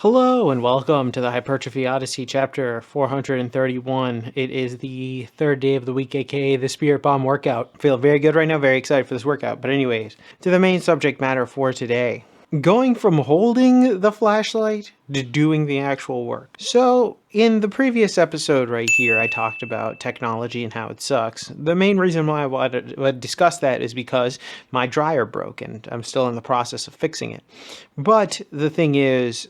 Hello and welcome to the Hypertrophy Odyssey chapter 431. It is the third day of the week, aka the Spirit Bomb workout. Feel very good right now, very excited for this workout. But anyways, to the main subject matter for today. Going from holding the flashlight to doing the actual work. So, in the previous episode right here, I talked about technology and how it sucks. The main reason why I wanted to discuss that is because my dryer broke and I'm still in the process of fixing it. But the thing is,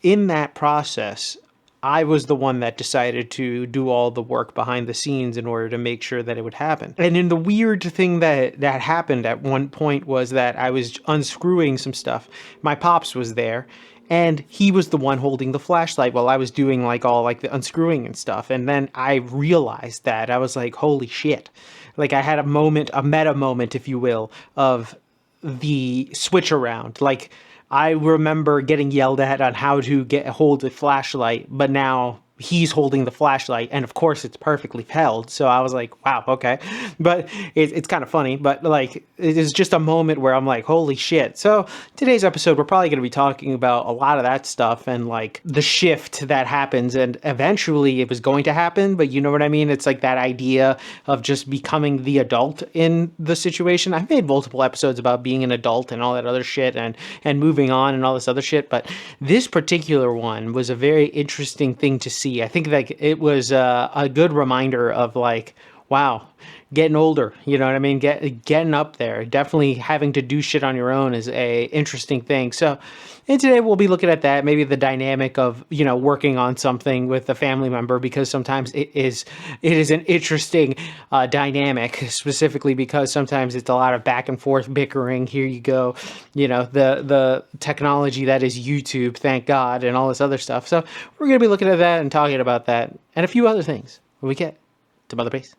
in that process, I was the one that decided to do all the work behind the scenes in order to make sure that it would happen. And in the weird thing that happened at one point was that I was unscrewing some stuff. My pops was there, and he was the one holding the flashlight while I was doing all the unscrewing and stuff. And then I realized that I was like, holy shit. Like I had a moment, a meta moment, if you will, of the switch around. Like I remember getting yelled at on how to hold the flashlight, but now he's holding the flashlight, and of course it's perfectly held. So I was like, wow, okay. But it's kind of funny, but like it is just a moment where I'm like, holy shit. So today's episode, we're probably going to be talking about a lot of that stuff and like the shift that happens, and eventually it was going to happen, but you know what I mean? It's like that idea of just becoming the adult in the situation. I've made multiple episodes about being an adult and all that other shit and moving on and all this other shit, but this particular one was a very interesting thing to see. I think like it was a good reminder of like, wow, getting older, you know what I mean? Getting up there, definitely having to do shit on your own is a interesting thing. So, and today we'll be looking at that, maybe the dynamic of, you know, working on something with a family member, because sometimes it is an interesting dynamic, specifically because sometimes it's a lot of back and forth bickering. Here you go, you know, the technology that is YouTube, thank God, and all this other stuff. So we're going to be looking at that and talking about that and a few other things when we get to Mother Base.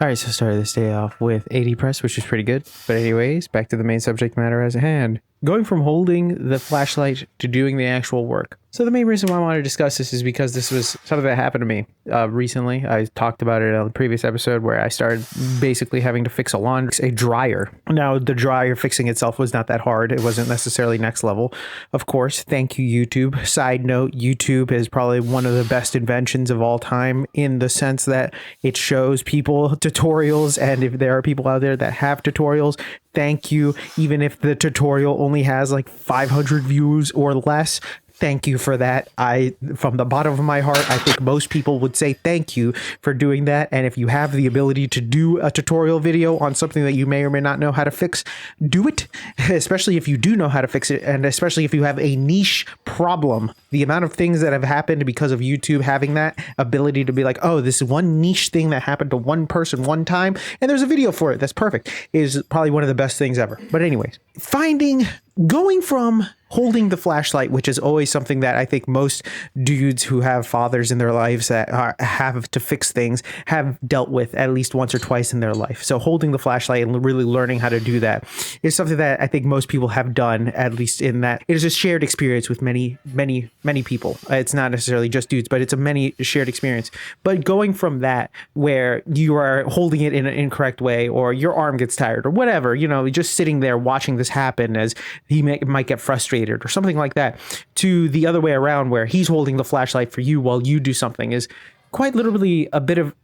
All right, so started this day off with 80 press, which is pretty good. But anyways, back to the main subject matter as at hand. Going from holding the flashlight to doing the actual work. So the main reason why I want to discuss this is because this was something that happened to me recently. I talked about it on the previous episode where I started basically having to fix a dryer. Now, the dryer fixing itself was not that hard. It wasn't necessarily next level. Of course, thank you, YouTube. Side note, YouTube is probably one of the best inventions of all time in the sense that it shows people tutorials, and if there are people out there that have tutorials, thank you. Even if the tutorial only has like 500 views or less, thank you for that. From the bottom of my heart, I think most people would say thank you for doing that. And if you have the ability to do a tutorial video on something that you may or may not know how to fix, do it, especially if you do know how to fix it. And especially if you have a niche problem. The amount of things that have happened because of YouTube having that ability to be like, oh, this is one niche thing that happened to one person one time, and there's a video for it that's perfect, is probably one of the best things ever. But anyways, going from holding the flashlight, which is always something that I think most dudes who have fathers in their lives that have to fix things have dealt with at least once or twice in their life. So holding the flashlight and really learning how to do that is something that I think most people have done, at least in that it is a shared experience with many people. It's not necessarily just dudes, but it's a many shared experience. But going from that, where you are holding it in an incorrect way, or your arm gets tired or whatever, you know, just sitting there watching this happen as he might get frustrated or something like that, to the other way around where he's holding the flashlight for you while you do something, is quite literally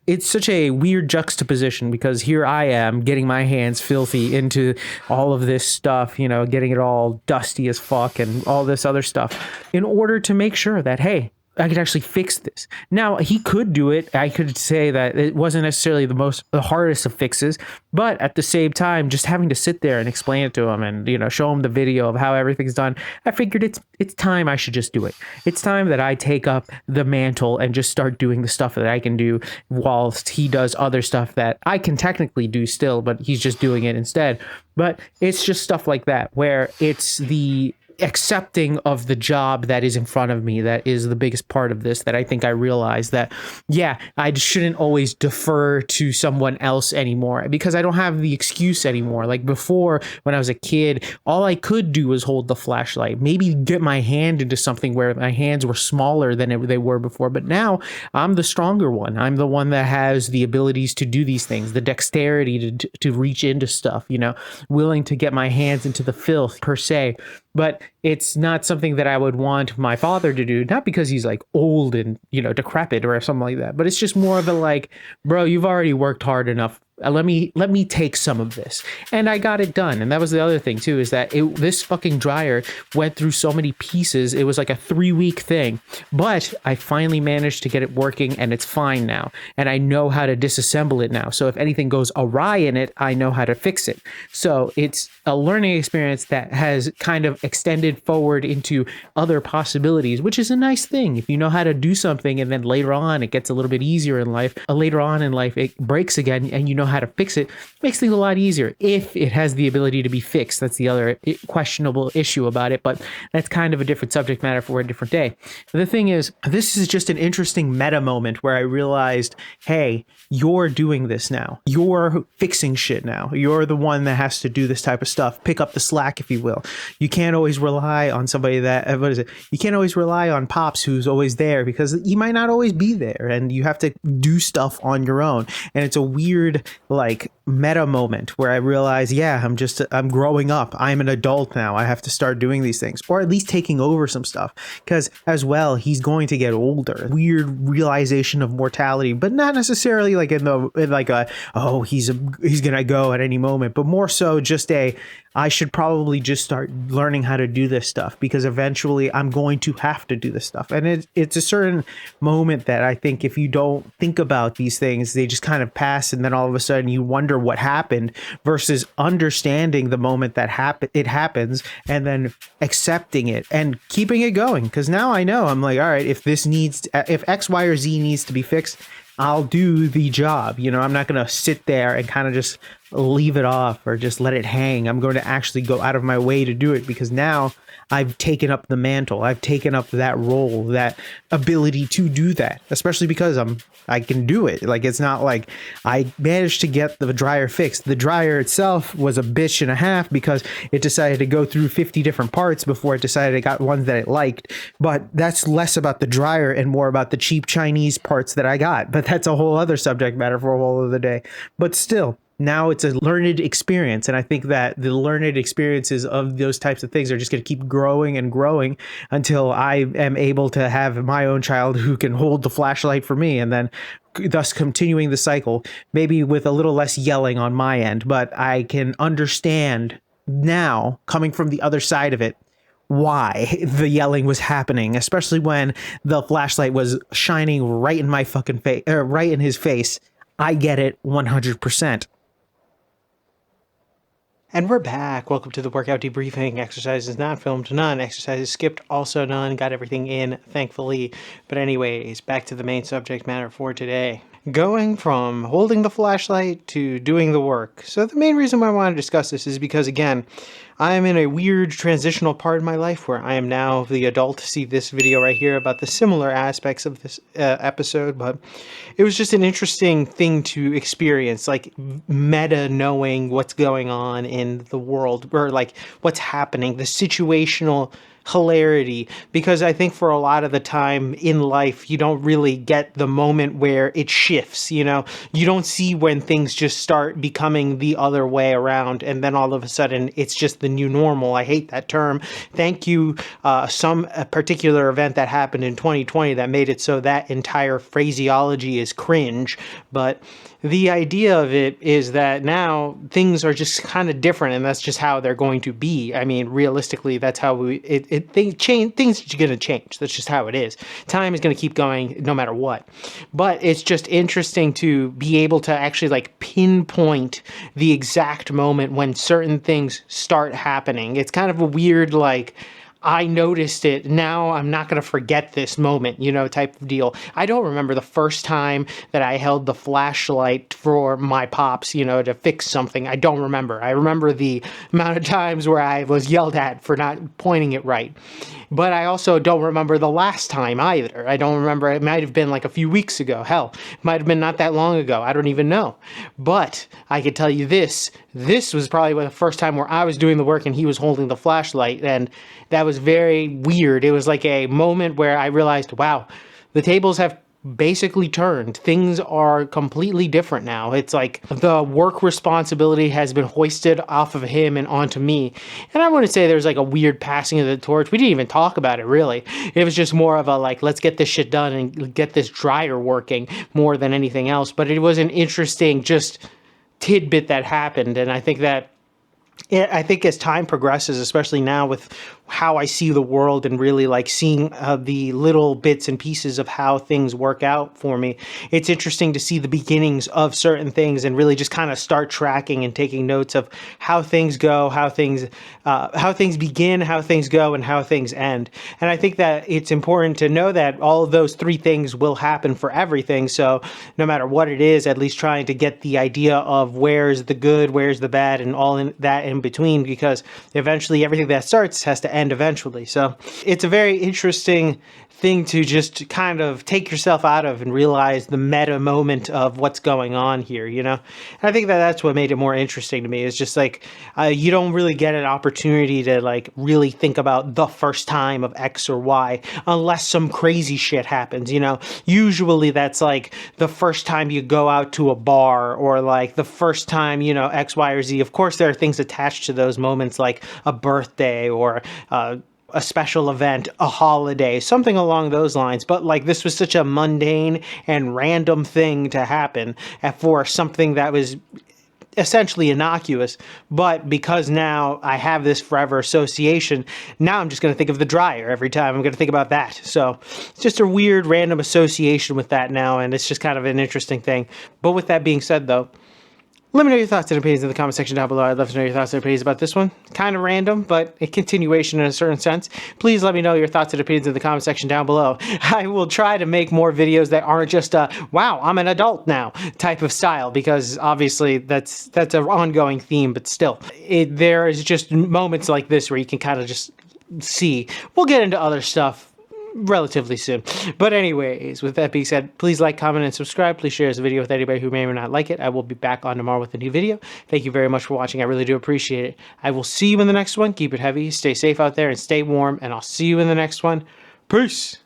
it's such a weird juxtaposition, because here I am getting my hands filthy into all of this stuff, you know, getting it all dusty as fuck and all this other stuff in order to make sure that, hey, I could actually fix this. Now, he could do it. I could say that it wasn't necessarily the hardest of fixes, but at the same time, just having to sit there and explain it to him and, you know, show him the video of how everything's done, I figured it's time I should just do it. It's time that I take up the mantle and just start doing the stuff that I can do whilst he does other stuff that I can technically do still, but he's just doing it instead. But it's just stuff like that, where it's the accepting of the job that is in front of me that is the biggest part of this, that I think I realized that, yeah, I shouldn't always defer to someone else anymore, because I don't have the excuse anymore. Like before, when I was a kid, all I could do was hold the flashlight, maybe get my hand into something where my hands were smaller than they were before. But now I'm the stronger one. I'm the one that has the abilities to do these things, the dexterity to reach into stuff, you know, willing to get my hands into the filth per se. but it's not something that I would want my father to do, not because he's like old and, decrepit or something like that, but it's just more of a like, bro, you've already worked hard enough. Let me take some of this, and I got it done. And that was the other thing too, is that this fucking dryer went through so many pieces. It was like a 3-week thing, but I finally managed to get it working, and it's fine now. And I know how to disassemble it now. So if anything goes awry in it, I know how to fix it. So it's a learning experience that has kind of extended forward into other possibilities, which is a nice thing. If you know how to do something, and then later on it gets a little bit easier in life, later on in life it breaks again, and you know how to fix it, makes things a lot easier if it has the ability to be fixed. That's the other questionable issue about it, but that's kind of a different subject matter for a different day. The thing is, this is just an interesting meta moment where I realized, hey, you're doing this now. You're fixing shit now. You're the one that has to do this type of stuff. Pick up the slack, if you will. You can't always rely on somebody that, you can't always rely on Pops who's always there, because he might not always be there, and you have to do stuff on your own. And it's a weird like meta moment where I realize, yeah, I'm growing up. I'm an adult now. I have to start doing these things, or at least taking over some stuff, because as well, he's going to get older. Weird realization of mortality, but not necessarily like he's gonna go at any moment, but more so just I should probably just start learning how to do this stuff, because eventually I'm going to have to do this stuff. And it's a certain moment that I think if you don't think about these things, they just kind of pass, and then all of a sudden you wonder what happened, versus understanding the moment that it happens and then accepting it and keeping it going. Because now I know, I'm like, all right, if X, Y, or Z needs to be fixed, I'll do the job. I'm not going to sit there and kind of just leave it off or just let it hang. I'm going to actually go out of my way to do it, because now I've taken up the mantle. I've taken up that role, that ability to do that, especially because I can do it. Like, it's not like I managed to get the dryer fixed. The dryer itself was a bitch and a half, because it decided to go through 50 different parts before it decided it got ones that it liked. But that's less about the dryer and more about the cheap Chinese parts that I got. But that's a whole other subject matter for a whole other day. But still, now it's a learned experience. And I think that the learned experiences of those types of things are just going to keep growing and growing until I am able to have my own child who can hold the flashlight for me, and then thus continuing the cycle, maybe with a little less yelling on my end. But I can understand now, coming from the other side of it, why the yelling was happening, especially when the flashlight was shining right in my fucking face, right in his face. I get it 100%. And we're back. Welcome to the workout debriefing. Exercises not filmed, none. Exercises skipped, also none. Got everything in, thankfully. But anyways, back to the main subject matter for today. Going from holding the flashlight to doing the work. So the main reason why I want to discuss this is because, again, I am in a weird transitional part of my life where I am now the adult. See this video right here about the similar aspects of this episode, but it was just an interesting thing to experience, like meta knowing what's going on in the world, or like what's happening, the situational hilarity, because I think for a lot of the time in life, you don't really get the moment where it shifts, you don't see when things just start becoming the other way around, and then all of a sudden it's just the new normal. I hate that term. Thank you, some particular event that happened in 2020 that made it so that entire phraseology is cringe, but the idea of it is that now things are just kind of different, and that's just how they're going to be. I mean, realistically, that's how things are going to change. That's just how it is. Time is going to keep going no matter what. But it's just interesting to be able to actually like pinpoint the exact moment when certain things start happening. It's kind of a weird, like, I noticed it, now I'm not going to forget this moment, type of deal. I don't remember the first time that I held the flashlight for my Pops, to fix something. I don't remember. I remember the amount of times where I was yelled at for not pointing it right. But I also don't remember the last time either. I don't remember. It might have been like a few weeks ago. Hell, it might have been not that long ago. I don't even know. But I could tell you this was probably the first time where I was doing the work and he was holding the flashlight. And that was very weird. It was like a moment where I realized, wow, the tables have basically turned. Things are completely different now. It's like the work responsibility has been hoisted off of him and onto me. And I wouldn't say there's like a weird passing of the torch. We didn't even talk about it really. It was just more of a like, let's get this shit done and get this dryer working more than anything else. But it was an interesting just tidbit that happened. And I think that as time progresses, especially now with how I see the world and really like seeing the little bits and pieces of how things work out for me, it's interesting to see the beginnings of certain things and really just kind of start tracking and taking notes of how things go, how things begin, how things go, and how things end. And I think that it's important to know that all of those three things will happen for everything. So no matter what it is, at least trying to get the idea of where's the good, where's the bad, and all in that in between, because eventually everything that starts has to end eventually. So it's a very interesting thing to just kind of take yourself out of and realize the meta moment of what's going on here, you know? And I think that that's what made it more interesting to me, is just like, you don't really get an opportunity to like really think about the first time of X or Y unless some crazy shit happens, you know? Usually that's like the first time you go out to a bar, or like the first time, you know, X, Y, or Z. Of course, there are things attached to those moments like a birthday or a special event, a holiday, something along those lines. But like, this was such a mundane and random thing to happen for something that was essentially innocuous. But because now I have this forever association, now I'm just going to think of the dryer every time. I'm going to think about that. So it's just a weird random association with that now, and it's just kind of an interesting thing. But with that being said, though, let me know your thoughts and opinions in the comment section down below. I'd love to know your thoughts and opinions about this one. Kind of random, but a continuation in a certain sense. Please let me know your thoughts and opinions in the comment section down below. I will try to make more videos that aren't just a, wow, I'm an adult now type of style, because obviously that's an ongoing theme, but still, there is just moments like this where you can kind of just see. We'll get into other stuff relatively soon. But anyways, with that being said, please like, comment, and subscribe. Please share this video with anybody who may or may not like it. I will be back on tomorrow with a new video. Thank you very much for watching. I really do appreciate it. I will see you in the next one. Keep it heavy, stay safe out there, and stay warm, and I'll see you in the next one. Peace!